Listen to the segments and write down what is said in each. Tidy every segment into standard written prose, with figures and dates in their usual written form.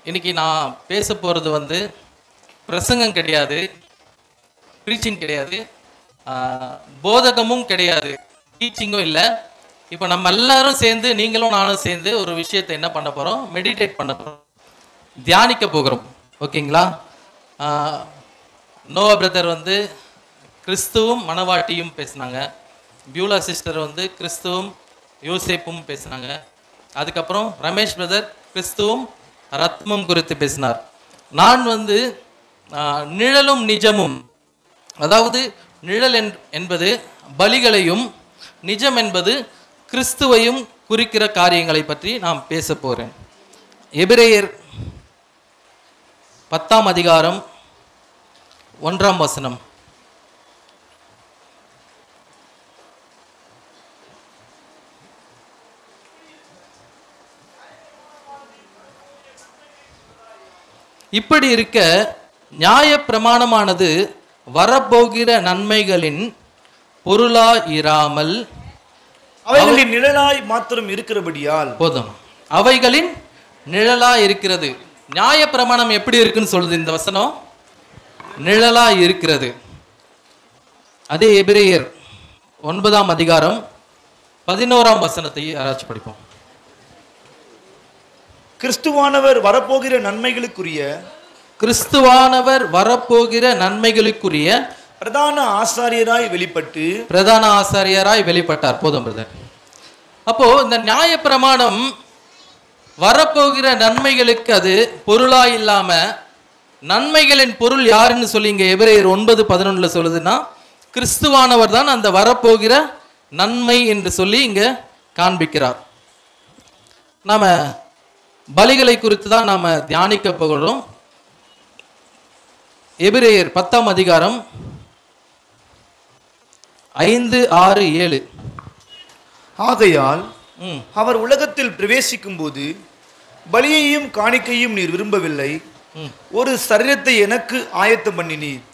இன்னைக்கு நான் பேச போகிறது வந்து பிரசங்கம் கிடையாது, ப்ரீச்சிங் கிடையாது, போதகமும் கிடையாது, டீச்சிங்கும் இல்லை. இப்போ நம்ம எல்லாரும் சேர்ந்து, நீங்களும் நானும் சேர்ந்து ஒரு விஷயத்தை என்ன பண்ண போகிறோம்? மெடிடேட் பண்ண போகிறோம், தியானிக்க போகிறோம். ஓகேங்களா? நோவா பிரதர் வந்து கிறிஸ்துவும் மணவாட்டியும் பேசினாங்க. பியூலா சிஸ்டர் வந்து கிறிஸ்துவும் யோசேப்பும் பேசினாங்க. அதுக்கப்புறம் ரமேஷ் பிரதர் கிறிஸ்துவும் ரத்மம் குறித்து பேசினார். நான் வந்து நிழலும் நிஜமும், அதாவது நிழல் என்பது பலிகளையும், நிஜம் என்பது கிறிஸ்துவையும் குறிக்கிற காரியங்களை பற்றி நான் பேச போகிறேன். எபிரேயர் 10ஆம் அதிகாரம் 1ஆம் வசனம். இப்படி இருக்க நியாய பிரமாணமானது வரப்போகிற நன்மைகளின் பொருளா இராமல் அவைகளின் நிழலாய் மாத்திரம் இருக்கிறபடியால் போதும். அவைகளின் நிழலா இருக்கிறது. நியாய பிரமாணம் எப்படி இருக்குன்னு சொல்லுது இந்த வசனம்? நிழலா இருக்கிறது. அதே எபிரேயர் 9ஆம் அதிகாரம் 11ஆம் வசனத்தை யாராச்சும் படிப்போம். கிறிஸ்துவானவர் வரப்போகிற நன்மைகளுக்குரிய பிரதான ஆசாரியராய் வெளிப்பட்டார். போதும் பிரதர். அப்போ இந்த நியாய பிரமாணம் வரப்போகிற நன்மைகளுக்கு அது பொருளா இல்லாம, நன்மைகளின் பொருள் யாருன்னு சொல்லி இங்க எபிரேயர் 9:11 சொல்லுதுன்னா கிறிஸ்துவானவர் தான் அந்த வரப்போகிற நன்மை என்று சொல்லி இங்க காண்பிக்கிறார். நாம பலிகளை குறித்து தான் நாம தியானிக்க போகிறோம். எபிரேயர் 10ஆம் அதிகாரம் 5, 6, 7. ஆகையால் அவர் உலகத்தில் பிரவேசிக்கும் போது பலியையும் காணிக்கையும் நீர் விரும்பவில்லை, ஒரு சரீரத்தை எனக்கு ஆயத்தம் பண்ணினீர்.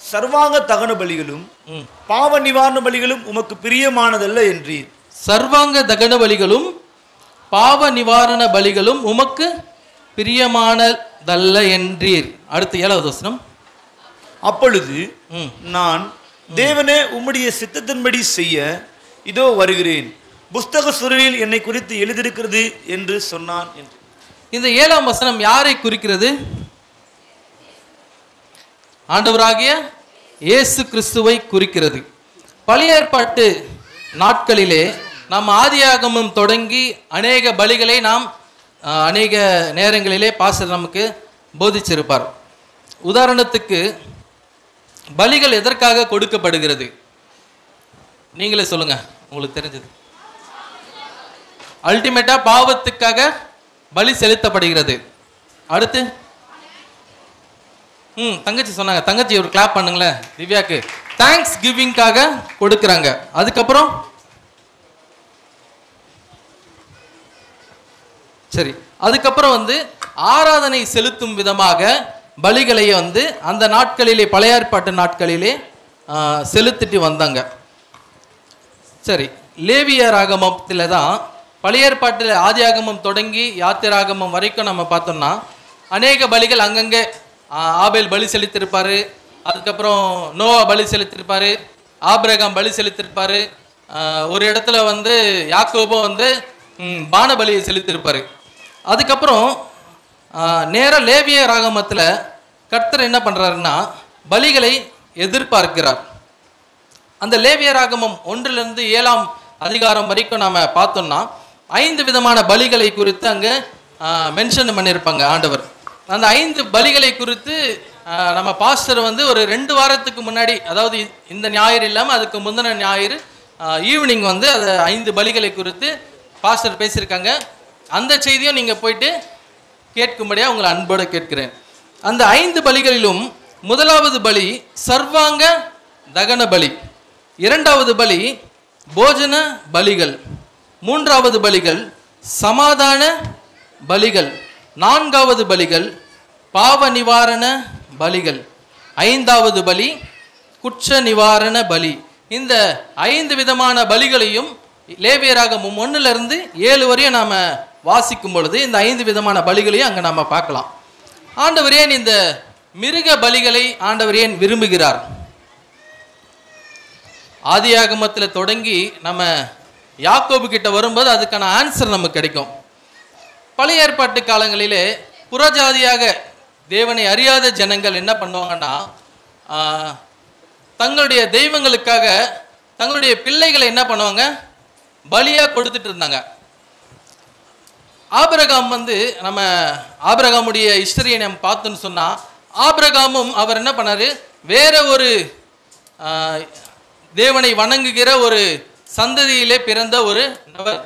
சர்வாங்க தகன பலிகளும் பாவ நிவாரண பலிகளும் உமக்கு பிரியமானதல்ல என்றீர். சர்வாங்க தகன பலிகளும் பாவ நிவாரண பலிகளும் உமக்கு பிரியமானதல்ல என்றீர். அடுத்து 7வது வசனம். அப்பொழுது நான், தேவனே உம்முடைய சித்தத்தின்படி செய்ய இதோ வருகிறேன், புஸ்தக சுருளில் என்னை குறித்து எழுதியிருக்கிறது என்று சொன்னான் என்று. இந்த 7ஆம் வசனம் யாரை குறிக்கிறது? ஆண்டவராகிய இயேசு கிறிஸ்துவை குறிக்கிறது. பழைய ஏற்பாட்டு நாட்களிலே நாம் ஆதியாகமம் தொடங்கி அநேக பலிகளை நாம் அநேக நேரங்களிலே பாஸ்டர் நமக்கு போதிச்சிருப்பார். உதாரணத்துக்கு பலிகள் எதற்காக கொடுக்கப்படுகிறது? நீங்களே சொல்லுங்க, உங்களுக்கு தெரிஞ்சது. அல்டிமேட்டா பாவத்துக்காக பலி செலுத்தப்படுகிறது. அடுத்து தங்கச்சி சொன்னாங்க, தங்கச்சி ஒரு கிளாப் பண்ணுங்களேன் திவ்யாக்கு. தேங்க்ஸ் கிவிங்காக கொடுக்குறாங்க. அதுக்கப்புறம் சரி, அதுக்கப்புறம் வந்து ஆராதனை செலுத்தும் விதமாக பலிகளை வந்து அந்த நாட்களிலே, பழைய ஏற்பாட்டு நாட்களிலே செலுத்திட்டு வந்தாங்க. சரி, லேவியராகமத்தில் தான் பழைய ஏற்பாட்டில் ஆதியாகமம் தொடங்கி யாத்திராகமம் வரைக்கும் நம்ம பார்த்தோம்னா அநேக பலிகள் அங்கங்கே ஆபேல் பலி செலுத்திருப்பாரு, அதுக்கப்புறம் நோவா பலி செலுத்திருப்பாரு, ஆபிரகாம் பலி செலுத்திருப்பாரு, ஒரு இடத்துல வந்து யாக்கோபோ வந்து பான பலியை செலுத்திருப்பாரு. அதுக்கப்புறம் நேர லேவிய ராகமத்தில் கர்த்தர் என்ன பண்ணுறாருன்னா பலிகளை எதிர்பார்க்கிறார். அந்த லேவிய ராகமம் 1லிருந்து 7ஆம் அதிகாரம் வரைக்கும் நாம் பார்த்தோம்னா 5 விதமான பலிகளை குறித்து அங்கே மென்ஷன் பண்ணியிருப்பாங்க ஆண்டவர். அந்த 5 பலிகளை குறித்து நம்ம பாஸ்டர் வந்து ஒரு 2 வாரத்துக்கு முன்னாடி, அதாவது இந்த ஞாயிறு இல்லாமல் அதுக்கு முந்தின ஞாயிறு ஈவினிங் வந்து அந்த 5 பலிகளை குறித்து பாஸ்டர் பேசியிருக்காங்க. அந்த செய்தியும் நீங்கள் போயிட்டு கேட்கும்படியாக உங்களை அன்போடு கேட்கிறேன். அந்த 5 பலிகளிலும் முதலாவது பலி சர்வாங்க தகன பலி, 2வது பலி போஜன பலிகள், 3வது பலிகள் சமாதான பலிகள், 4வது பலிகள் பாவ நிவாரண பலிகள், 5வது பலி குற்ற நிவாரண பலி. இந்த 5 விதமான பலிகளையும் லேவியராகமம் 1லிருந்து 7 வரையும் நாம் வாசிக்கும் பொழுது இந்த 5 விதமான பலிகளையும் அங்க நம்ம பார்க்கலாம். ஆண்டவர் ஏன் இந்த மிருக பலிகளை ஆண்டவர் ஏன் விரும்புகிறார்? ஆதியாகமத்தில் தொடங்கி நம்ம யாக்கோபு கிட்ட வரும்போது அதுக்கான ஆன்சர் நமக்கு கிடைக்கும். பழைய ஏற்பாட்டு காலங்களிலே புறஜாதியாக தேவனை அறியாத ஜனங்கள் என்ன பண்ணுவாங்கன்னா, தங்களுடைய தெய்வங்களுக்காக தங்களுடைய பிள்ளைகளை என்ன பண்ணுவாங்க, பலியாக கொடுத்துட்டு இருந்தாங்க. ஆபிரகாம் நம்ம ஆபிரகாமுடைய ஹிஸ்டரியை நம்ம பார்த்தோன்னு சொன்னால், ஆபிரகாமும் அவர் என்ன பண்ணார், வேற ஒரு தேவனை வணங்குகிற ஒரு சந்ததியிலே பிறந்த ஒரு நபர்.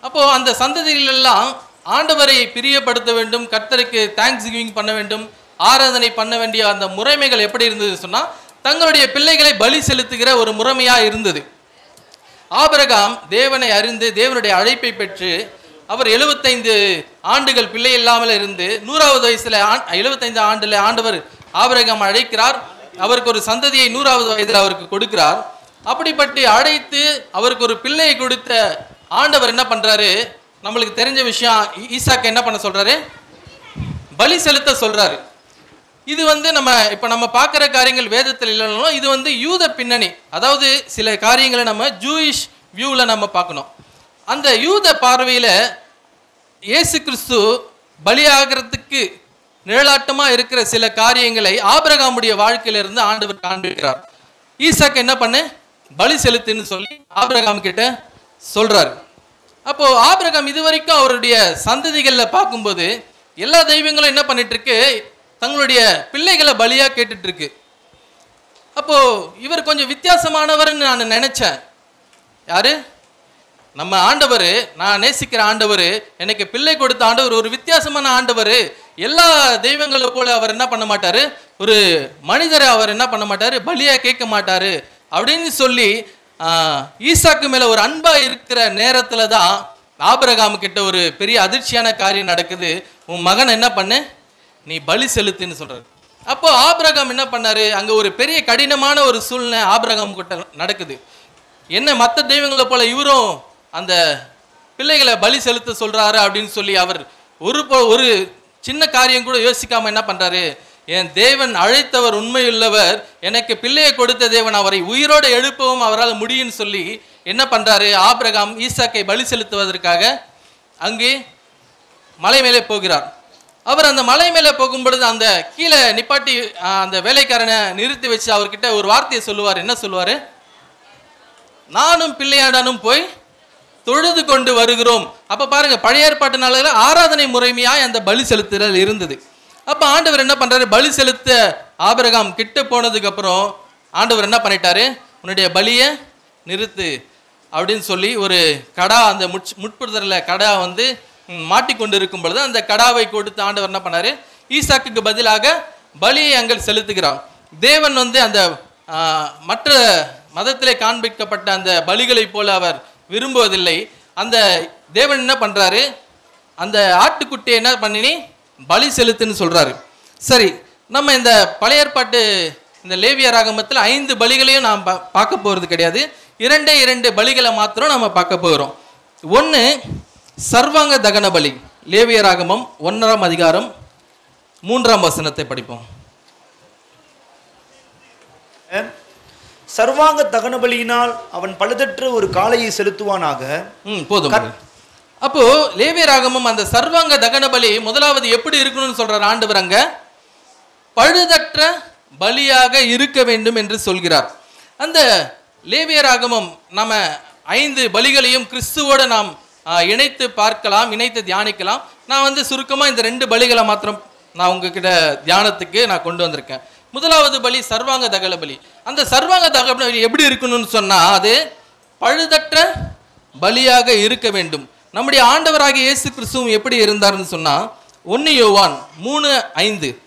அப்போது அந்த சந்ததிகளெல்லாம் ஆண்டவரை பிரியப்படுத்த வேண்டும், கர்த்தருக்கு தேங்க்ஸ் கிவிங் பண்ண வேண்டும், ஆராதனை பண்ண வேண்டிய அந்த முறைமைகள் எப்படி இருந்தது சொன்னால், தங்களுடைய பிள்ளைகளை பலி செலுத்துகிற ஒரு முறைமையாக இருந்தது. ஆபிரகாம் தேவனை அறிந்து தேவனுடைய அழைப்பை பெற்று அவர் 75 ஆண்டுகள் பிள்ளை இல்லாமல் இருந்து 100வது வயசுல 75 ஆண்டுல ஆண்டவர் ஆபிரகாம் அழைக்கிறார். அவருக்கு ஒரு சந்ததியை 100வது வயதில் அவருக்கு கொடுக்கிறார். அப்படிப்பட்டு அழைத்து அவருக்கு ஒரு பிள்ளையை கொடுத்த ஆண்டவர் என்ன பண்றாரு, நம்மளுக்கு தெரிஞ்ச விஷயம், ஈசாக்கு என்ன பண்ண சொல்றாரு, பலி செலுத்த சொல்றாரு. இது நம்ம பார்க்குற காரியங்கள் வேதத்தில் இல்லைனாலும் இது யூத பின்னணி, அதாவது சில காரியங்களை நம்ம ஜூயிஷ் வியூவில் நம்ம பார்க்கணும். அந்த யூத பார்வையில் இயேசு கிறிஸ்து பலியாகிறதுக்கு நிழலாட்டமாக இருக்கிற சில காரியங்களை ஆபிரகாமுடைய வாழ்க்கையிலிருந்து ஆண்டவர் காண்பிக்கிறார். ஈசாக்கு என்ன பண்ணு, பலி செலுத்துன்னு சொல்லி ஆபிரகாம் கிட்ட சொல்றாரு. அப்போ ஆபிரகாம் இதுவரைக்கும் அவருடைய சந்ததிகளில் பார்க்கும்போது எல்லா தெய்வங்களும் என்ன பண்ணிட்டு இருக்கு, தங்களுடைய பிள்ளைகளை பலியா கேட்டுட்டு இருக்கு. அப்போ இவர் கொஞ்சம் வித்தியாசமானவர்னு நான் நினைச்சேன். யாரு, நம்ம ஆண்டவர், நான் நேசிக்கிற ஆண்டவர், எனக்கு பிள்ளை கொடுத்த ஆண்டவர் ஒரு வித்தியாசமான ஆண்டவர். எல்லா தெய்வங்களை போல அவர் என்ன பண்ண மாட்டாரு, ஒரு மனிதரை அவர் என்ன பண்ண மாட்டாரு, பலியா கேட்க மாட்டாரு அப்படின்னு சொல்லி ஈசாக்கு மேல ஒரு அன்பா இருக்கிற நேரத்துல தான் ஆபிரகாம் கிட்ட ஒரு பெரிய அதிர்ச்சியான காரியம் நடக்குது. உன் மகன் என்ன பண்ணு, நீ பலி செலுத்துன்னு சொல்றாரு. அப்போ ஆபிரகாம் என்ன பண்ணாரு, அங்க ஒரு பெரிய கடினமான ஒரு சூழ்நிலை ஆபிரகாம் கிட்ட நடக்குது. என்ன மற்ற தெய்வங்களை போல இவரும் அந்த பிள்ளைகளை பலி செலுத்த சொல்றாரு அப்படின்னு சொல்லி அவர் ஒரு சின்ன காரியம் கூட யோசிக்காம என்ன பண்றாரு, என் தேவன் அழைத்தவர் உண்மையுள்ளவர், எனக்கு பிள்ளையை கொடுத்த தேவன் அவரை உயிரோடு எழுப்பவும் அவரால் முடியும்னு சொல்லி என்ன பண்றாரு, ஆபிரகாம் ஈசாக்கை பலி செலுத்துவதற்காக அங்கே மலை மேலே போகிறார். அவர் அந்த மலை மேலே போகும் பொழுது அந்த கீழே நிப்பாட்டி அந்த வேலைக்காரனை நிறுத்தி வச்சு அவர்கிட்ட ஒரு வார்த்தையை சொல்லுவார். என்ன சொல்லுவாரு, நானும் பிள்ளையாடானும் போய் தொழுது கொண்டு வருகிறோம். அப்ப பாருங்க, பழைய ஏற்பாட்டு நாளில் ஆராதனை முறைமையாய் அந்த பலி செலுத்துதல் இருந்தது. அப்ப ஆண்டவர் என்ன பண்றாரு, பலி செலுத்த ஆபிரகாம் கிட்ட போனதுக்கு அப்புறம் ஆண்டவர் என்ன பண்ணிட்டாரு, உன்னுடைய பலியை நிறுத்து அப்படின்னு சொல்லி ஒரு கடா, அந்த முட்புறத்தில் கடா மாட்டிக்கொண்டு இருக்கும் பொழுது அந்த கடாவை கொடுத்து ஆண்டவர் என்ன பண்ணாரு, ஈசாக்குக்கு பதிலாக பலியை அங்கே செலுத்துகிறார். தேவன் அந்த மற்ற மதத்திலே காண்பிக்கப்பட்ட அந்த பலிகளை போல அவர் விரும்புவதில்லை. அந்த தேவன் என்ன பண்றாரு, அந்த ஆட்டுக்குட்டியை என்ன பண்ணி பலி செலுத்துன்னு சொல்றாரு. சரி, நம்ம இந்த பழைய ஏற்பாட்டு இந்த லேவியராகமத்தில் 5 பலிகளையும் நாம் பார்க்க போகிறது கிடையாது. 2 பலிகளை மாத்திரம் நம்ம பார்க்க போகிறோம். ஒன்று சர்வாங்க தகன பலி. லேவியராகமம் 1ஆம் அதிகாரம் 3ஆம் வசனத்தை படிப்போம். சர்வாங்க தகன பலியினால் அவன் பழுதற்ற ஒரு காளையை செலுத்துவானாக. போதும். அப்போ லேவியராகமம் அந்த சர்வாங்க தகன பலி முதலாவது எப்படி இருக்கணும்னு சொல்றார் ஆண்டவர், அங்க பழுதற்ற பலியாக இருக்க வேண்டும் என்று சொல்கிறார். அந்த லேவியராகமம் நம்ம 5 பலிகளையும் கிறிஸ்துவோட நாம் இணைத்து பார்க்கலாம், இணைத்து தியானிக்கலாம். நான் சுருக்கமா இந்த 2 பலிகளை மாத்திரம் நான் உங்ககிட்ட தியானத்துக்கு நான் கொண்டு வந்திருக்கேன். முதலாவது பலி சர்வாங்க தகன பலி. அந்த சர்வாங்க தகன பலி எப்படி இருக்கணும்னு சொன்னா, அது பழுதற்ற பலியாக இருக்க வேண்டும். நம்முடைய ஆண்டவராகிய இயேசு கிறிஸ்துவும் எப்படி இருந்தார்னு சொன்னா, 1 யோவான் 3:5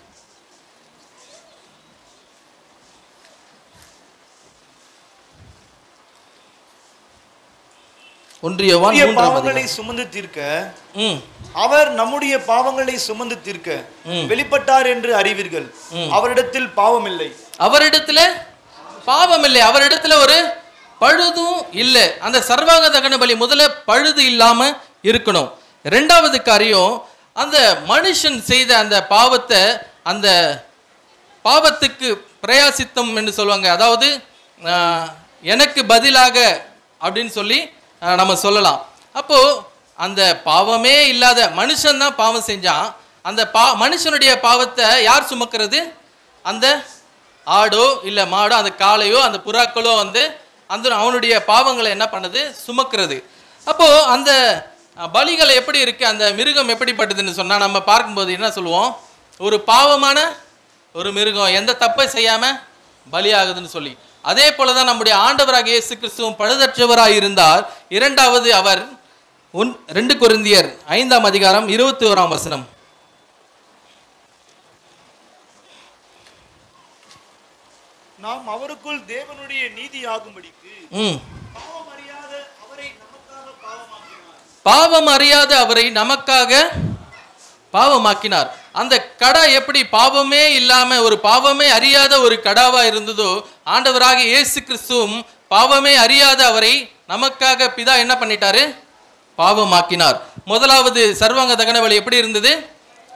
பாவங்களை சுமந்து தீர்க்க அவர் நம்முடைய பாவங்களை சுமந்து தீர்க்க வெளிப்பட்டார் என்று அறிவீர்கள். அவரிடத்தில் பாவம் இல்லை. அவரிடத்துல பாவம் இல்லை, அவரிடத்துல ஒரு பழுதும் இல்லை. அந்த சர்வாங்க தகன பலி முதல்ல பழுது இல்லாம இருக்கணும். ரெண்டாவது காரியம், அந்த மனுஷன் செய்த அந்த பாவத்தை, அந்த பாவத்துக்கு பிரயாசித்தம் என்று சொல்லுவாங்க. அதாவது எனக்கு பதிலாக அப்படின்னு சொல்லி நம்ம சொல்லலாம். அப்போ அந்த பாவமே இல்லாத மனுஷன் தான் பாவம் செஞ்சான். அந்த மனுஷனுடைய பாவத்தை யார் சுமக்கிறது? அந்த ஆடோ இல்லை மாடோ, அந்த காளையோ அந்த புறாக்களோ வந்து அந்த அவனுடைய பாவங்களை என்ன பண்ணுது? சுமக்கிறது. அப்போ அந்த பலிகளை எப்படி இருக்கு, அந்த மிருகம் எப்படிப்பட்டதுன்னு சொன்னா நம்ம பார்க்கும்போது என்ன சொல்லுவோம்? ஒரு பாவமான ஒரு மிருகம், எந்த தப்பை செய்யாம பலியாகுதுன்னு சொல்லி. அதே போலதான் நம்முடைய ஆண்டவராக இயேசு கிறிஸ்துவும் பழுதற்றவராய் இருந்தார். இரண்டாவது அவர் 2 கொரிந்தியர் 5ஆம் அதிகாரம் 21ஆம் வசனம். நாம் அவருக்குள் தேவனுடைய நீதி ஆகும்படிக்கு பாவம் அறியாத அவரை நமக்காக பாவமாக்கினார். அந்த கடா எப்படி பாவமே இல்லாம ஒரு பாவமே அறியாத ஒரு கடாவா இருந்ததோ, ஆண்டவராக இயேசு கிறிஸ்துவும் பாவமே அறியாத அவரை நமக்காக பிதா என்ன பண்ணிட்டாரு? பாவமாக்கினார். முதலாவது சர்வாங்க தகன பலி எப்படி இருந்தது?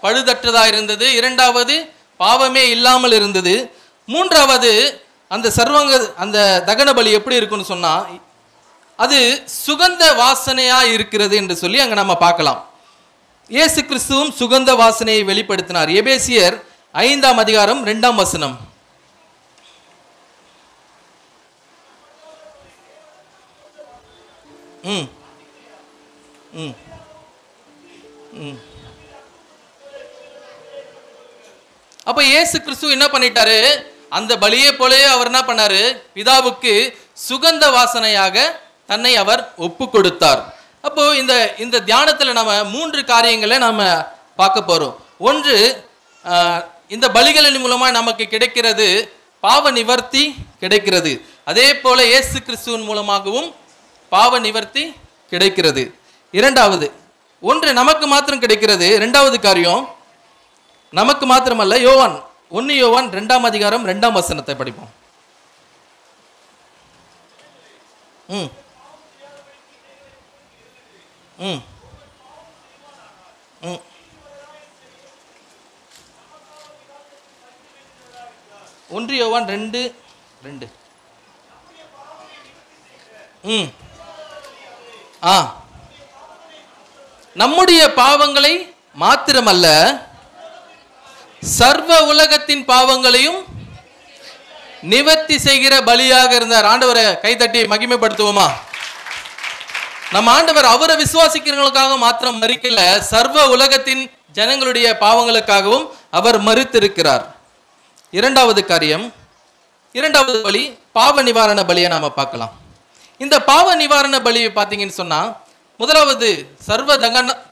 பழுதற்றதா இருந்தது. இரண்டாவது பாவமே இல்லாமல் இருந்தது. மூன்றாவது அந்த சர்வாங்க அந்த தகன பலி எப்படி இருக்குன்னு சொன்னா அது சுகந்த வாசனையா இருக்கிறது என்று சொல்லி அங்க நம்ம பார்க்கலாம். இயேசு கிறிஸ்துவும் சுகந்த வாசனையை வெளிப்படுத்தினார். எபேசியர் 5ஆம் அதிகாரம் 2ஆம் வசனம். அப்ப இயேசு கிறிஸ்து என்ன பண்ணிட்டாரு? அந்த பலியை போலவே அவர் என்ன பண்ணாரு? பிதாவுக்கு சுகந்த வாசனையாக தன்னை அவர் ஒப்பு கொடுத்தார். அப்போ இந்த தியானத்துல நம்ம 3 காரியங்களை நாம பார்க்க போறோம். ஒன்று, இந்த பலிகளின் மூலமா நமக்கு கிடைக்கிறது பாவ நிவர்த்தி கிடைக்கிறது. அதே போல இயேசு கிறிஸ்துவின் மூலமாகவும் பாவ நிவர்த்தி கிடைக்கிறது. இரண்டாவது, ஒன்று நமக்கு மாத்திரம் கிடைக்கிறது. இரண்டாவது காரியம் நமக்கு மாத்திரமல்ல, 1 யோவான் 2ஆம் அதிகாரம் 2ஆம் வசனத்தை படிப்போம். ம் ம் ம் 1 யோவான் 2:2. நம்முடைய பாவங்களை மாத்திரமல்ல, சர்வ உலகத்தின் பாவங்களையும் நிவர்த்தி செய்கிற பலியாக இருந்தார். ஆண்டவரை கைதட்டி மகிமைப்படுத்துவோமா? நம்ம ஆண்டவர் அவரை விசுவாசிக்கிறவங்களுக்காக மாத்திரம் மரிக்கல, சர்வ உலகத்தின் ஜனங்களுடைய பாவங்களுக்காகவும் அவர் மரித்திருக்கிறார். இரண்டாவது காரியம், இரண்டாவது பலி பாவ நிவாரண பலியை நாம பார்க்கலாம். இந்த பாவ நிவாரண பலி பார்த்தீங்கன்னு சொன்னா, முதலாவது சர்வ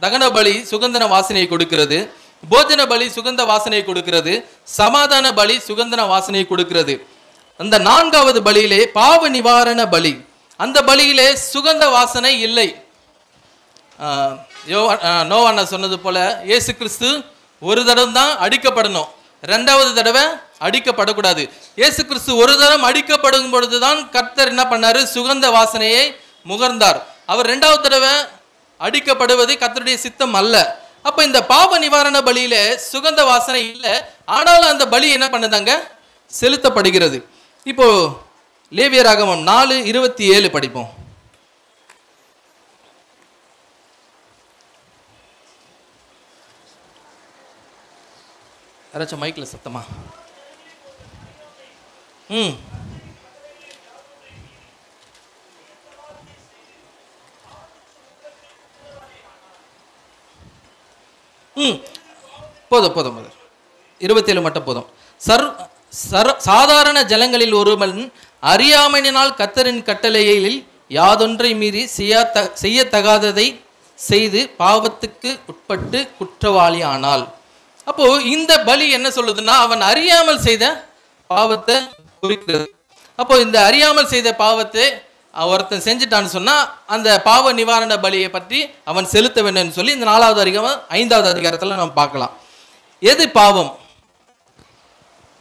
தகன பலி சுகந்தன வாசனையை கொடுக்கிறது, போஜன பலி சுகந்த வாசனையை கொடுக்கிறது, சமாதான பலி சுகந்தன வாசனையை கொடுக்கிறது. அந்த 4வது பலியிலே பாவ நிவாரண பலி, அந்த பலியிலே சுகந்த வாசனை இல்லை. நோவான சொன்னது போல இயேசு கிறிஸ்து ஒரு தடவை தான் அடிக்கப்படணும், 2வது தடவை அடிக்கப்படக்கூடாது. இயேசு கிறிஸ்து ஒரு தடவை அடிக்கப்படும் பொழுதுதான் கர்த்தர் என்ன பண்ணாரு? சுகந்த வாசனையை முகர்ந்தார். அவர் 2வது தடவை அடிக்கப்படுவது கர்த்தருடைய சித்தம் அல்ல. அப்ப இந்த பாவ நிவாரண பலியில சுகந்த வாசனை இல்லை, ஆனாலும் அந்த பலி என்ன பண்ணுதாங்க? செலுத்தப்படுகிறது. இப்போ லேவியராகமம் 4:27 படிப்போம். யாராச்சும் மைக்ல சத்தமா? போதும் 27 மட்டும் போதும். சாதாரண ஜலங்களில் ஒருவன் அறியாமையினால் கர்த்தரின் கட்டளையில் யாதொன்றை மீறி செய்யத்தகாததை செய்து பாவத்துக்கு உட்பட்டு குற்றவாளி ஆனாள். அப்போ இந்த பலி என்ன சொல்லுதுன்னா, அவன் அறியாமல் செய்த பாவத்தை குறிக்கிறது. அப்போ இந்த அறியாமல் செய்த பாவத்தை ஒருத்தன் செஞ்சுட்டான்னு சொன்னா அந்த பாவ நிவாரண பலியை பற்றி அவன் செலுத்த வேண்டும் சொல்லி இந்த 4வது அதிகாரம் 5வது அதிகாரத்துல நம்ம பார்க்கலாம். எது பாவம்?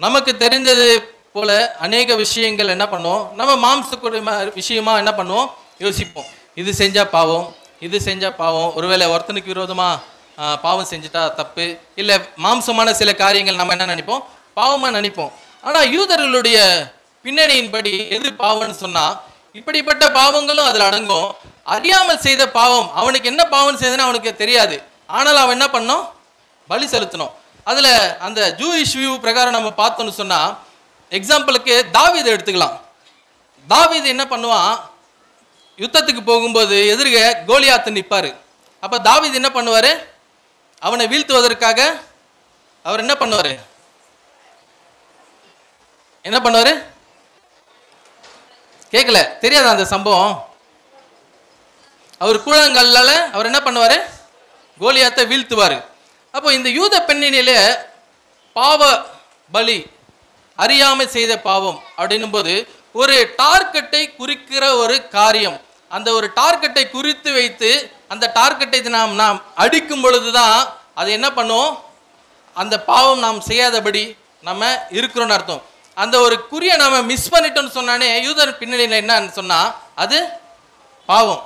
நமக்கு தெரிந்தது போல அநேக விஷயங்கள் என்ன பண்ணுவோம், நம்ம மாம்சக்குரிய விஷயமா என்ன பண்ணுவோம், யோசிப்போம். இது செஞ்சா பாவம், இது செஞ்சா பாவம், ஒருவேளை ஒருத்தனுக்கு விரோதமா பாவம் செஞ்சுட்டா தப்பு, இல்லை மாம்சமான சில காரியங்கள் நம்ம என்ன நினைப்போம், பாவமா நினைப்போம். ஆனா யூதர்களுடைய பின்னணியின்படி எது பாவம்னு சொன்னா இப்படிப்பட்ட பாவங்களும் அதுல அடங்கும். அறியாமல் செய்த பாவம், அவனுக்கு என்ன பாவம் செய்ததுன்னு அவனுக்கு தெரியாது, ஆனால் அவன் என்ன பண்ணோம், பலி செலுத்தணும். அதுல அந்த ஜூயிஷ் வியூ பிரகாரம் நம்ம பார்த்தோம்னு சொன்னா, எக்ஸாம்பிளுக்கு தாவீதை எடுத்துக்கலாம். தாவீது என்ன பண்ணுவான், யுத்தத்துக்கு போகும்போது எதிர்க கோலியாத்து நிற்பாரு. அப்ப தாவீது என்ன பண்ணுவாரு, அவனை வீழ்த்துவதற்காக அவர் என்ன பண்ணுவாரு, கேட்கல, தெரியாத அந்த சம்பவம். அவர் கூழங்கல்லால அவர் என்ன பண்ணுவாரு, கோலியாத்தை வீழ்த்துவாரு. அப்போ இந்த யூத பெண்ணினில பாவ பலி, அறியாமை செய்த பாவம் அப்படின்னும் போது ஒரு டார்கெட்டை குறிக்கிற ஒரு காரியம். அந்த ஒரு டார்கெட்டை குறித்து வைத்து அந்த டார்கெட்டை நாம் அடிக்கும் பொழுதுதான் அது என்ன பண்ணுவோம், அந்த பாவம் நாம் செய்யாதபடி நம்ம இருக்கிறோம்னு அர்த்தம். அந்த ஒரு குறியை நாம மிஸ் பண்ணிட்டோம்னு சொன்னானே யூதர் பின்னணியில் என்னன்னு சொன்னா அது பாவம்.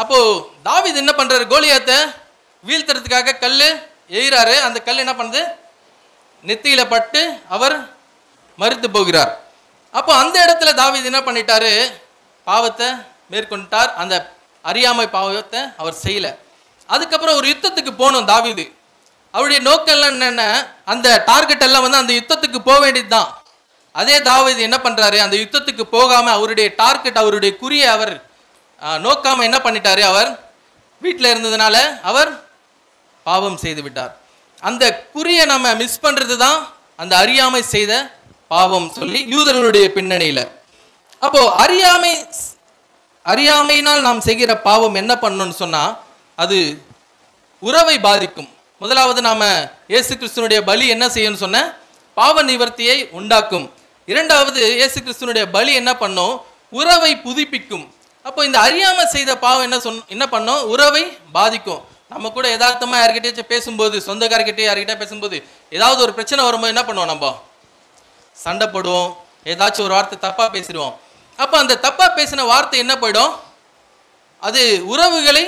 அப்போ தாவீது என்ன பண்றாரு, கோலியாத்தை வீழ்த்துறதுக்காக கல்லு எய்றாரு. அந்த கல் என்ன பண்ணுது, நெத்தியில பட்டு அவர் மரித்து போகிறார். அப்போ அந்த இடத்துல தாவீது என்ன பண்ணிட்டாரு, பாவத்தை மேற்கொண்டார். அந்த அறியாமை பாவத்தை அவர் செய்யல. அதுக்கப்புறம் ஒரு யுத்தத்துக்கு போகணும் தாவீது. அவருடைய நோக்கம் எல்லாம் என்னென்ன, அந்த டார்கெட் எல்லாம் வந்து அந்த யுத்தத்துக்கு போக வேண்டியதுதான். அதே தாவீது என்ன பண்றாரு, அந்த யுத்தத்துக்கு போகாம அவருடைய டார்கெட், அவருடைய குறியை அவர் நோக்காம என்ன பண்ணிட்டாரு, அவர் வீட்டில் இருந்ததுனால அவர் பாவம் செய்து விட்டார். அந்த குறியை நம்ம மிஸ் பண்றது தான் அந்த அறியாமை செய்த பாவம் சொல்லி யூதர்களுடைய பின்னணியில. அப்போ அறியாமையினால் நாம் செய்கிற பாவம் என்ன பண்ணணும்னு சொன்னா அது உறவை பாதிக்கும். முதலாவது நாம இயேசு கிறிஸ்துனுடைய பலி என்ன செய்யும்னு சொன்ன, பாவ நிவர்த்தியை உண்டாக்கும். இரண்டாவது இயேசு கிறிஸ்துனுடைய பலி என்ன பண்ணும், உறவை புதுப்பிக்கும். அப்போ இந்த அறியாமை செய்த பாவம் என்ன பண்ணும், உறவை பாதிக்கும். நம்ம கூட யதார்த்தமா யார்கிட்டயாச்சும் பேசும்போது, சொந்தக்காரர்கிட்ட யார்கிட்ட பேசும்போது ஏதாவது ஒரு பிரச்சனை வரும்போது என்ன பண்ணுவோம், நம்ம சண்டை போடுவோம், ஏதாச்சும் ஒரு வார்த்தை தப்பா பேசிடுவோம். அப்ப அந்த தப்பா பேசின வார்த்தை என்ன போயிடும், அது உறவுகளை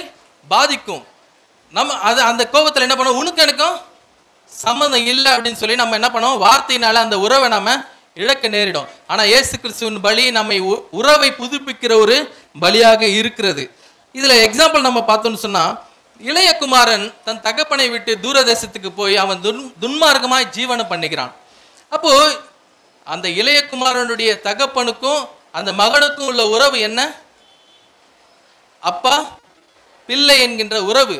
பாதிக்கும். நம்ம அது அந்த கோபத்தில் என்ன பண்ணுவோம், உனக்கு எனக்கும் சம்மந்தம் இல்லை அப்படின்னு சொல்லி நம்ம என்ன பண்ணுவோம், வார்த்தையினால அந்த உறவை நம்ம இழக்க நேரிடும். ஆனா இயேசு கிறிஸ்துவின் பலி நம்மை உறவை புதுப்பிக்கிற ஒரு பலியாக இருக்கிறது. இதுல எக்ஸாம்பிள் நம்ம பார்த்தோம்னு சொன்னா, இளைய குமாரன் தன் தகப்பனை விட்டு தூரதேசத்துக்கு போய் அவன் துன்மார்க்கமாய் ஜீவனம் பண்ணிக்கிறான். அப்போ அந்த இளைய குமாரனுடைய தகப்பனுக்கும் அந்த மகனுக்கும் உள்ள உறவு என்ன, அப்பா பிள்ளை என்கின்ற உறவு.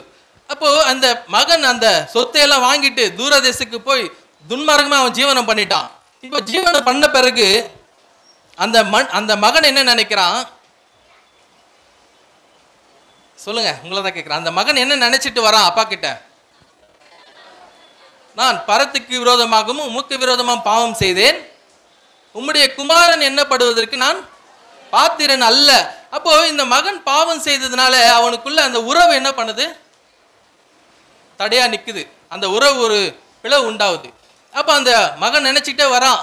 அப்போ அந்த மகன் அந்த சொத்தையெல்லாம் வாங்கிட்டு தூரதேசத்துக்கு போய் துன்மார்க்கமா அவன் ஜீவனம் பண்ணிட்டான். இப்போ ஜீவனம் பண்ண பிறகு அந்த மகன் என்ன நினைக்கிறான், சொல்லுங்க, உங்களை தான் கேட்கிறேன். அந்த மகன் என்ன நினைச்சிட்டு வரான் அப்பா கிட்ட, நான் பரத்துக்கு விரோதமாகவும் உமக்கு விரோதமாக பாவம் செய்தேன், உம்முடைய குமாரன் எண்ணப்படுவதற்கு நான் பாத்திரன் அல்ல. அப்போ இந்த மகன் பாவம் செய்ததுனால அவனுக்குள்ள அந்த உறவு என்ன பண்ணுது, தடையா நிக்குது. அந்த உறவு ஒரு பிளவு உண்டாகுது. அப்போ அந்த மகன் நினைச்சிட்டே வரான்,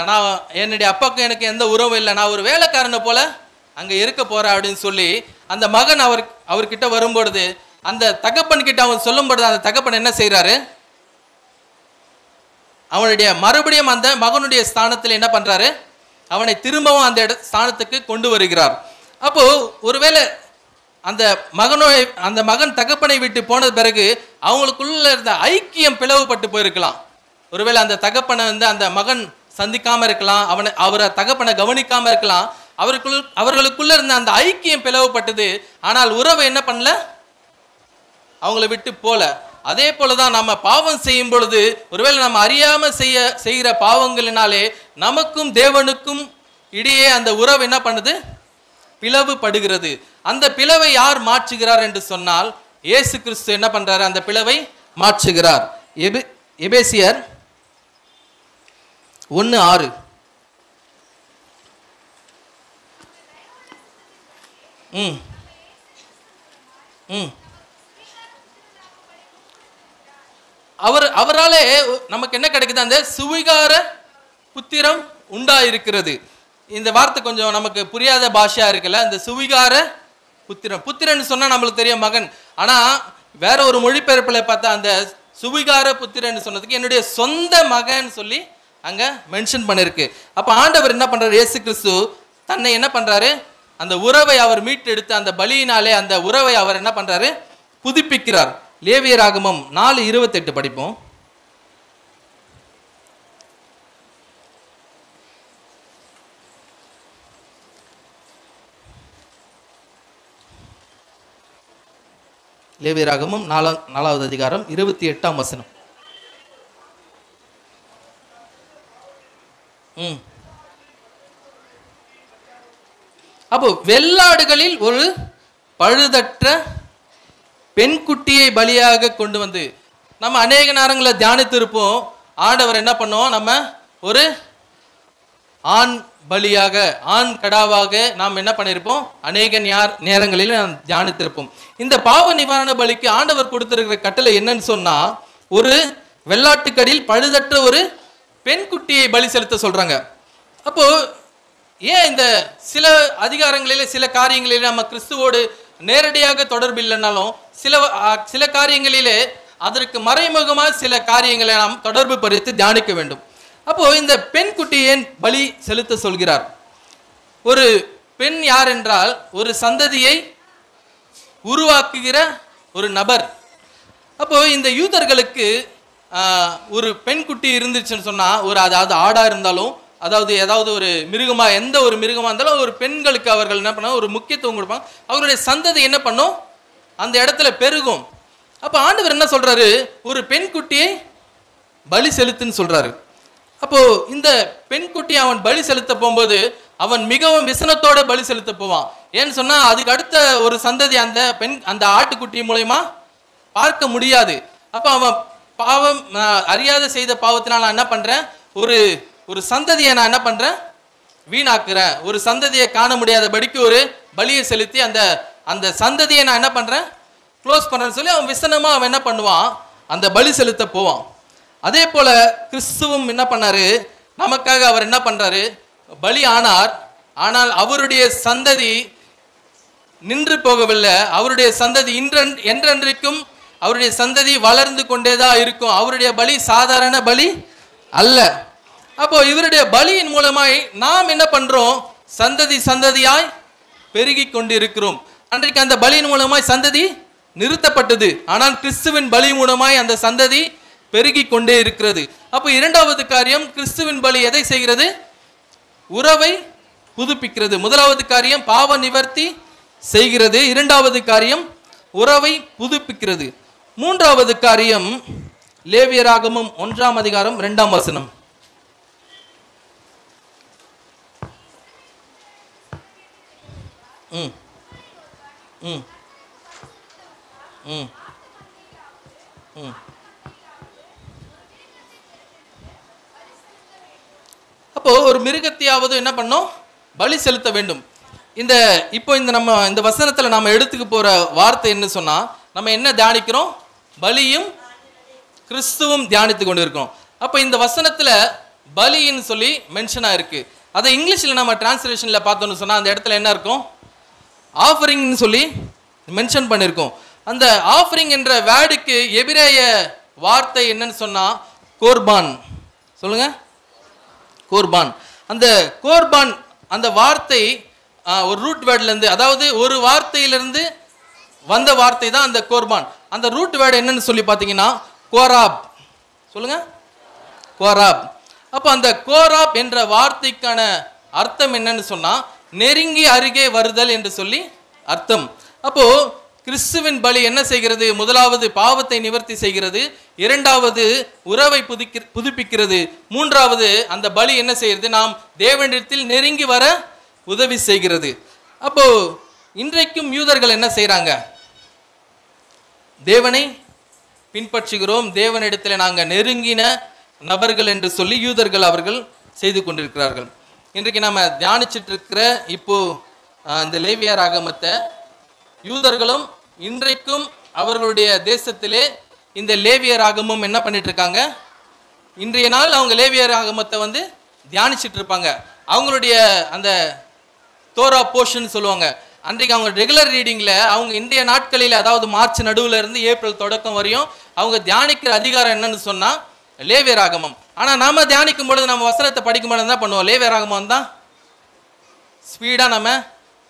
நான் என்னுடைய அப்பாவுக்கும் எனக்கு எந்த உறவும் இல்லை, நான் ஒரு வேலைக்காரனை போல அங்க இருக்க போறேன் அப்படின்னு சொல்லி அந்த மகன் அவர்கிட்ட வரும்பொழுது அந்த தகப்பன் கிட்ட அவன் சொல்லும் பொழுது அந்த தகப்பன் என்ன செய்யறாரு, அவனுடைய மறுபடியும் அந்த மகனுடைய ஸ்தானத்தில் என்ன பண்றாரு, அவனை திரும்பவும் அந்த ஸ்தானத்துக்கு கொண்டு வருகிறார். அப்போ ஒருவேளை அந்த மகன் தகப்பனை விட்டு போனது பிறகு அவங்களுக்குள்ள இருந்த ஐக்கியம் பிளவுபட்டு போயிருக்கலாம். ஒருவேளை அந்த தகப்பனை வந்து அந்த மகன் சந்திக்காம இருக்கலாம், அவரை தகப்பனை கவனிக்காம இருக்கலாம். அவர்களுக்குள்ள இருந்த அந்த ஐக்கியம் பிளவுபட்டது. ஆனால் உறவை என்ன பண்ணல, அவங்களை விட்டு போல. அதே போலதான் நம்ம பாவம் செய்யும் பொழுது ஒருவேளை நம்ம அறியாம செய்கிற பாவங்களினாலே நமக்கும் தேவனுக்கும் இடையே அந்த உறவு என்ன பண்ணுது, பிளவுபடுகிறது. அந்த பிளவை யார் மாற்றுகிறார் என்று சொன்னால் இயேசு கிறிஸ்து என்ன பண்றாரு, அந்த பிளவை மாற்றுகிறார். எபேசியர் 1:6. அவராலே நமக்கு என்ன கிடைக்குது, அந்த சுவிகார புத்திரம் உண்டாயிருக்கிறது. இந்த வார்த்தை கொஞ்சம் நமக்கு புரியாத பாஷையா இருக்குல்ல. இந்த சுவிகார புத்திரன். புத்திரன் சொன்னா நம்மளுக்கு தெரியும் மகன். ஆனா வேற ஒரு மொழிபெயர்ப்புல பார்த்தா அந்த சுவிகார புத்திரன் சொன்னதுக்கு என்னுடைய சொந்த மகன் சொல்லி அங்க மென்ஷன் பண்ணிருக்கு. அப்ப ஆண்டவர் என்ன பண்றாரு? இயேசு கிறிஸ்து தன்னை என்ன பண்றாரு? அந்த உறவை அவர் மீட்டெடுத்து அந்த பலியினாலே அந்த உறவை அவர் என்ன பண்றாரு? புதுப்பிக்கிறார். லேவியராகமம் 4:28 படிப்போம். லேவியராகமம் 4வது அதிகாரம் 28ஆம் வசனம். அப்போ வெள்ளாடுகளில் ஒரு பழுதற்ற பெண் குட்டியை பலியாக கொண்டு வந்து, நம்ம அநேக நேரங்களில் தியானித்திருப்போம். ஆண்டவர் என்ன பண்ணுவோம்? நம்ம ஒரு ஆண் பலியாக, ஆண் கடாவாக நாம் என்ன பண்ணியிருப்போம்? அநேக நேரங்களில் நாம் தியானித்திருப்போம். இந்த பாவ நிவாரண பலிக்கு ஆண்டவர் கொடுத்திருக்கிற கட்டளை என்னன்னு சொன்னா, ஒரு வெள்ளாட்டுக்கடியில் பழுதற்ற ஒரு பெண் குட்டியை பலி செலுத்த சொல்றாங்க. அப்போ ஏன் இந்த சில அதிகாரங்களிலே சில காரியங்களிலே நம்ம கிறிஸ்துவோடு நேரடியாக தொடர்பு இல்லைனாலும் சில காரியங்களிலே அதற்கு மறைமுகமாக சில காரியங்களை நாம் தொடர்பு படுத்தி தியானிக்க வேண்டும். அப்போ இந்த பெண் குட்டியை ஏன் பலி செலுத்த சொல்கிறார்? ஒரு பெண் யார் என்றால் ஒரு சந்ததியை உருவாக்குகிற ஒரு நபர். அப்போ இந்த யூதர்களுக்கு ஒரு பெண் குட்டி இருந்துச்சுன்னு சொன்னா, ஒரு அதாவது ஆடா இருந்தாலும், அதாவது ஏதாவது ஒரு மிருகமா, எந்த ஒரு மிருகமா இருந்தாலும் ஒரு பெண்களுக்கு அவர்கள் என்ன பண்ண ஒரு முக்கியத்துவம் கொடுப்பாங்க. அவருடைய சந்ததி என்ன பண்ணும்? அந்த இடத்துல பெருகும். அப்போ ஆண்டவர் என்ன சொல்றாரு? ஒரு பெண் குட்டியை பலி செலுத்துன்னு சொல்றாரு. அப்போ இந்த பெண் குட்டி அவன் பலி செலுத்த போகும்போது அவன் மிகவும் விசனத்தோட பலி செலுத்த போவான். ஏன்னு சொன்னா அதுக்கு அடுத்த ஒரு சந்ததி அந்த ஆட்டுக்குட்டி மூலமா பார்க்க முடியாது. அப்ப அவன் பாவம் அறியாத செய்த பாவத்தினால் நான் என்ன பண்றேன்? ஒரு சந்ததியை நான் என்ன பண்றேன்? வீணாக்குறேன். ஒரு சந்ததியை காண முடியாதபடிக்கு ஒரு பலியை செலுத்தி அந்த சந்ததியை நான் என்ன பண்றேன்? க்ளோஸ் பண்றேன்னு சொல்லி அவன் விசனமா அவன் என்ன பண்ணுவான்? அந்த பலி செலுத்த போவான். அதே போல கிறிஸ்துவும் என்ன பண்ணாரு? நமக்காக அவர் என்ன பண்றாரு? பலி ஆனார். ஆனால் அவருடைய சந்ததி நின்று போகவில்லை. அவருடைய சந்ததி என்றென்றைக்கும் அவருடைய சந்ததி வளர்ந்து கொண்டேதான் இருக்கும். அவருடைய பலி சாதாரண பலி அல்ல. அப்போ இவருடைய பலியின் மூலமாய் நாம் என்ன பண்றோம்? சந்ததியாய் பெருகி கொண்டிருக்கிறோம். அன்றைக்கு அந்த பலியின் மூலமாய் சந்ததி நிறுத்தப்பட்டது. ஆனால் கிறிஸ்துவின் பலி மூலமாய் அந்த சந்ததி பெருகி கொண்டே இருக்கிறது. அப்போ இரண்டாவது காரியம், கிறிஸ்துவின் பலி எதை செய்கிறது? உறவை புதுப்பிக்கிறது. முதலாவது காரியம் பாவ நிவர்த்தி செய்கிறது. இரண்டாவது காரியம் உறவை புதுப்பிக்கிறது. மூன்றாவது காரியம் லேவியராகமம் 1ஆம் அதிகாரம் 2ஆம் வசனம். அப்போ ஒரு மிருகத்தையாவது என்ன பண்ணோம்? பலி செலுத்த வேண்டும். இப்போ நம்ம இந்த வசனத்துல நம்ம எடுத்துக்க போற வார்த்தை என்ன சொன்னா, நம்ம என்ன தியானிக்கிறோம்? பலியும் கிறிஸ்துவும் தியானித்து கொண்டு இருக்கோம். அப்ப இந்த வசனத்துல பலின்னு சொல்லி மென்ஷனா இருக்கு. அதை இங்கிலீஷ்ல நம்ம டிரான்ஸ்லேஷன்ல பார்த்தோம்னு சொன்னா அந்த இடத்துல என்ன இருக்கும்? ஆஃபரிங்னு சொல்லி மென்ஷன் பண்ணியிருக்கோம். அந்த ஆஃபரிங் என்ற வேர்டுக்கு எபிரேய வார்த்தை என்னன்னு சொன்னா கோர்பான். சொல்லுங்க, கோர்பான். அந்த கோர்பான் அந்த வார்த்தை ஒரு ரூட் வேர்ட்ல இருந்து, அதாவது ஒரு வார்த்தையிலிருந்து வந்த வார்த்தை தான் அந்த கோர்பான். அந்த ரூட் வேர்டு என்னன்னு சொல்லி பார்த்தீங்கன்னா கோராப். சொல்லுங்க, கோராப். அப்போ அந்த கோராப் என்ற வார்த்தைக்கான அர்த்தம் என்னன்னு சொன்னா நெருங்கி அருகே வருதல் என்று சொல்லி அர்த்தம். அப்போ கிறிஸ்துவின் பலி என்ன செய்கிறது? முதலாவது பாவத்தை நிவர்த்தி செய்கிறது, இரண்டாவது உறவை புதுப்பிக்கிறது, மூன்றாவது அந்த பலி என்ன செய்கிறது? நாம் தேவனிடத்தில் நெருங்கி வர உதவி செய்கிறது. அப்போ இன்றைக்கும் யூதர்கள் என்ன செய்யறாங்க? தேவனை பின்பற்றுகிறோம், தேவனிடத்தில் நாங்கள் நெருங்கின நபர்கள் என்று சொல்லி யூதர்கள் அவர்கள் செய்து கொண்டிருக்கிறார்கள். இன்றைக்கு நம்ம தியானிச்சுட்டு இருக்கிற இப்போ இந்த லேவியராகமத்தை யூதர்களும் இன்றைக்கும் அவர்களுடைய தேசத்திலே இந்த லேவியராகமும் என்ன பண்ணிட்டு இருக்காங்க? இன்றைய நாள் அவங்க லேவியராகமத்தை தியானிச்சுட்டு இருப்பாங்க. அவங்களுடைய அந்த தோரா போர்ஷன் சொல்லுவாங்க. அன்றைக்கு அவங்க ரெகுலர் ரீடிங்ல அவங்க இன்றைய நாட்களில், அதாவது மார்ச் நடுவுல இருந்து ஏப்ரல் தொடக்கம் வரையும் அவங்க தியானிக்கிற அதிகாரம் என்னன்னு சொன்னா லேவியராகமம். ஆனா நாம தியானிக்கும் பொழுது, நம்ம வசனத்தை படிக்கும் பொழுது என்ன பண்ணுவோம்? லேவியராகமம் தான் ஸ்பீடா நம்ம,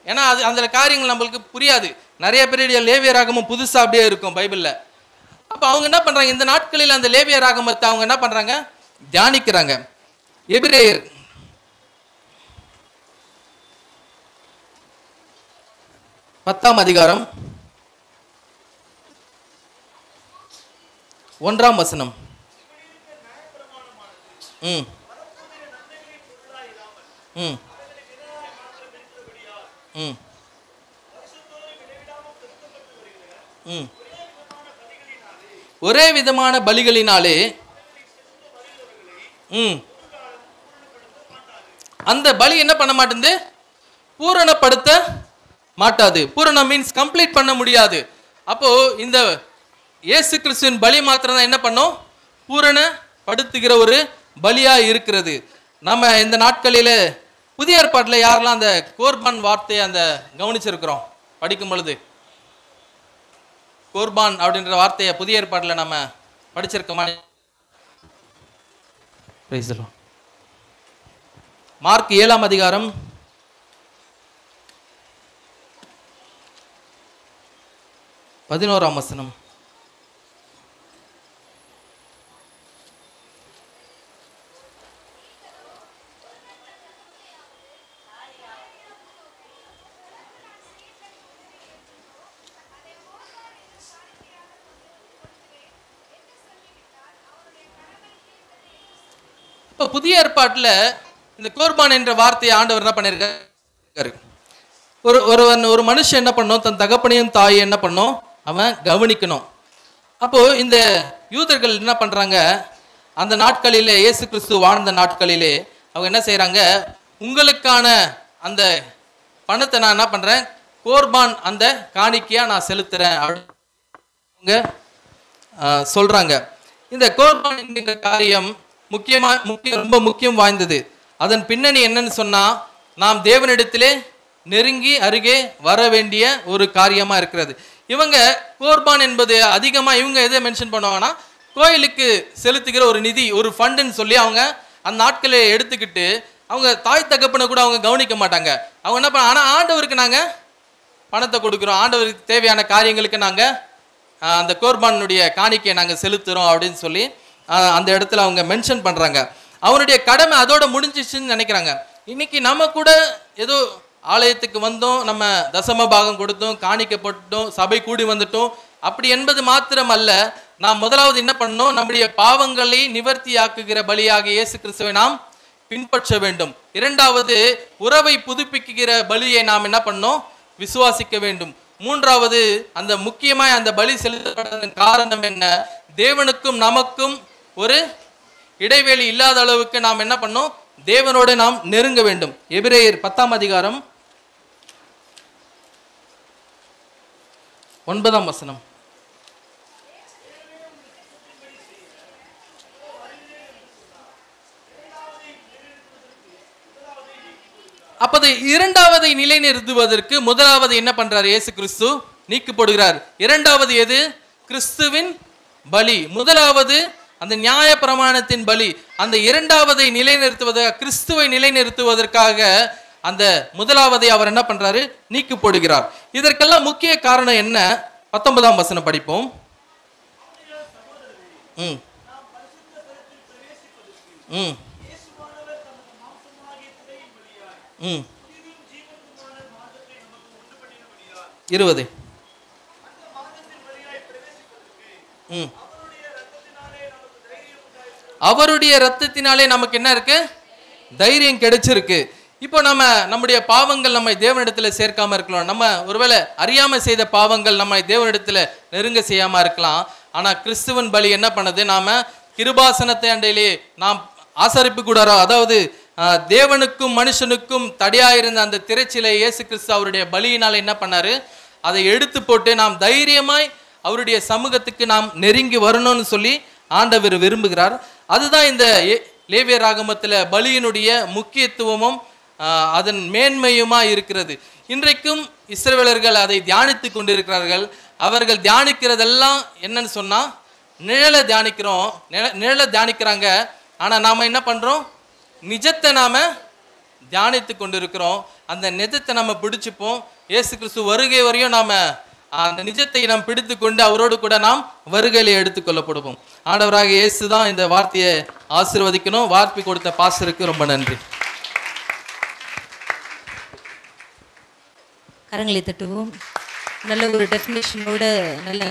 ஏன்னா அது அந்த காரியங்கள் நம்மளுக்கு புரியாது. நிறைய பேருடைய லேவியராகமம் புதுசா அப்படியே இருக்கும் பைபிள்ல. அப்ப அவங்க என்ன பண்றாங்க? இந்த நாட்களில் அந்த லேவியராகமத்தை அவங்க என்ன பண்றாங்க? தியானிக்கிறாங்க. எபிரேயர் 10ஆம் அதிகாரம் 1ஆம் வசனம். ம் ம் ம் ம் ஒரே விதமான பலிகளினாலே அந்த பலி என்ன பண்ண மாட்டேங்குது? பூரணப்படுத்த மாட்டாது. பூரணம் மீன்ஸ் கம்ப்ளீட் பண்ண முடியாது. அப்போ இந்த இயேசு கிறிஸ்துவின் பலி மாத்திரம் தான் என்ன பண்ணும்? பூரணப்படுத்துகிற ஒரு பலியா இருக்கிறது. நம்ம இந்த நாட்களில புதிய ஏற்பாட்டில் யாரெல்லாம் அந்த கோர்பான் வார்த்தையை அந்த கவனிச்சிருக்கிறோம் படிக்கும் பொழுது? கோர்பான் அப்படின்ற வார்த்தையை புதிய ஏற்பாட்டில் நம்ம படிச்சிருக்கோமா? மார்க் 7ஆம் அதிகாரம் 11ஆம் வசனம். இப்போ புதிய ஏற்பாட்டில் இந்த கோர்பான் என்ற வார்த்தையை ஆண்டவர் என்ன பண்ணியிருக்காரு? ஒரு மனுஷன் என்ன பண்ணும்? தன் தகப்பனையும் தாயை என்ன பண்ணும்? அவன் கவனிக்கணும். அப்போ இந்த யூதர்கள் என்ன பண்றாங்க? அந்த நாட்களிலே, இயேசு கிறிஸ்து வாழ்ந்த நாட்களிலே அவங்க என்ன செய்யறாங்க? உங்களுக்கான அந்த பணத்தை நான் என்ன பண்றேன்? கோர்பான் அந்த காணிக்கையா நான் செலுத்துறேன் அவங்க சொல்றாங்க. இந்த கோர்பான் என்கிற காரியம் ரொம்ப முக்கியம் வாய்ந்தது. அதன் பின்னணி என்னன்னு சொன்னா, நாம் தேவனிடத்திலே நெருங்கி அருகே வர வேண்டிய ஒரு காரியமா இருக்கிறது. இவங்க கோர்பான் என்பது அதிகமா இவங்க எதை மென்ஷன் பண்ணுவாங்கன்னா, கோயிலுக்கு செலுத்துகிற ஒரு நிதி, ஒரு ஃபண்டுன்னு சொல்லி அவங்க அந்த நாட்களை எடுத்துக்கிட்டு அவங்க தாய் தகப்பனை கூட அவங்க கவனிக்க மாட்டாங்க. அவங்க என்ன பண்ண, ஆனால் ஆண்டவருக்கு நாங்கள் பணத்தை கொடுக்குறோம், ஆண்டவருக்கு தேவையான காரியங்களுக்கு நாங்கள் அந்த கோர்பானுடைய காணிக்கையை நாங்கள் செலுத்துகிறோம் அப்படின்னு சொல்லி அந்த இடத்துல அவங்க மென்ஷன் பண்ணுறாங்க. அவனுடைய கடமை அதோட முடிஞ்சிச்சுன்னு நினைக்கிறாங்க. இன்னைக்கு நம்ம கூட ஏதோ ஆலயத்துக்கு வந்தோம், நம்ம தசம பாகம் கொடுத்தோம், காணிக்கப்பட்டோம், சபை கூடி வந்துட்டோம், அப்படி என்பது மாத்திரம் அல்ல. நாம் முதலாவது என்ன பண்ணணும்? நம்முடைய பாவங்களை நிவர்த்தியாக்குகிற பலியாக இயேசு கிறிஸ்துவை நாம் பின்பற்ற வேண்டும். இரண்டாவது, உறவை புதுப்பிக்கிற பலியை நாம் என்ன பண்ணோம்? விசுவாசிக்க வேண்டும். மூன்றாவது, அந்த முக்கியமாய் அந்த பலி செலுத்தப்பட்டதன் காரணம் என்ன? தேவனுக்கும் நமக்கும் ஒரு இடைவெளி இல்லாத அளவுக்கு நாம் என்ன பண்ணோம்? தேவனோடு நாம் நெருங்க வேண்டும். எபிரேயர் 10ஆம் அதிகாரம் 9ஆம் வசனம். அப்போது இரண்டாவதை நிலைநிறுத்துவதற்கு முதலாவது என்ன பண்றாரு? இயேசு கிறிஸ்து நீக்கப்படுகிறார். இரண்டாவது எது? கிறிஸ்துவின் பலி. முதலாவது அந்த நியாய பிரமாணத்தின் பலி. அந்த இரண்டாவதை நிலைநிறுத்துவதற்காக, கிறிஸ்துவை நிலைநிறுத்துவதற்காக அந்த முதலாவதை அவர் என்ன பண்றாரு? நீக்கப்படுகிறார். இதற்கெல்லாம் முக்கிய காரணம் என்ன? 19ஆம் வசனம் படிப்போம். ம் 20 அவருடைய இரத்தத்தினாலே நமக்கு என்ன இருக்கு? தைரியம் கிடைச்சிருக்கு. இப்போ நம்முடைய பாவங்கள் நம்மை தேவனிடத்துல சேர்க்காம இருக்கலாம். நம்ம ஒருவேளை அறியாம செய்த பாவங்கள் நம்மை தேவனிடத்துல நெருங்க செய்யாம இருக்கலாம். ஆனா கிறிஸ்துவன் பலி என்ன பண்ணுது? நாம கிருபாசனத்தை அண்டையிலே நாம் ஆசரிப்பு கூடாரோ, அதாவது தேவனுக்கும் மனுஷனுக்கும் தடையாயிருந்த அந்த திரைச்சிலை இயேசு கிறிஸ்து அவருடைய பலியினால் என்ன பண்ணாரு? அதை எடுத்து போட்டு நாம் தைரியமாய் அவருடைய சமூகத்துக்கு நாம் நெருங்கி வரணும்னு சொல்லி ஆண்டவர் விரும்புகிறார். அதுதான் இந்த லேவியராகமத்தில் பலியினுடைய முக்கியத்துவமும் அதன் மேன்மையுமா இருக்கிறது. இன்றைக்கும் இஸ்ரவேலர்கள் அதை தியானித்து கொண்டிருக்கிறார்கள். அவர்கள் தியானிக்கிறதெல்லாம் என்னன்னு சொன்னா நிழலை தியானிக்கிறோம், நிழலை தியானிக்கிறாங்க. ஆனா நாம என்ன பண்றோம்? நிஜத்தை நாம தியானித்து கொண்டிருக்கிறோம். அந்த நிஜத்தை நம்ம பிடிச்சுப்போம். இயேசு கிறிஸ்து வருகை வரையும் நாம அந்த நிஜத்தை நாம் பிடித்து கொண்டு அவரோடு கூட நாம் வருகையில எடுத்துக்கொள்ளப்படுவோம். ஆண்டவராக இயேசு தான் இந்த வார்த்தையை ஆசீர்வதிக்கணும். வார்த்தை கொடுத்த பாஸ்டருக்கு ரொம்ப நன்றி. கரங்களை தட்டுவோம். நல்ல ஒரு டெஃபினேஷனோட நல்ல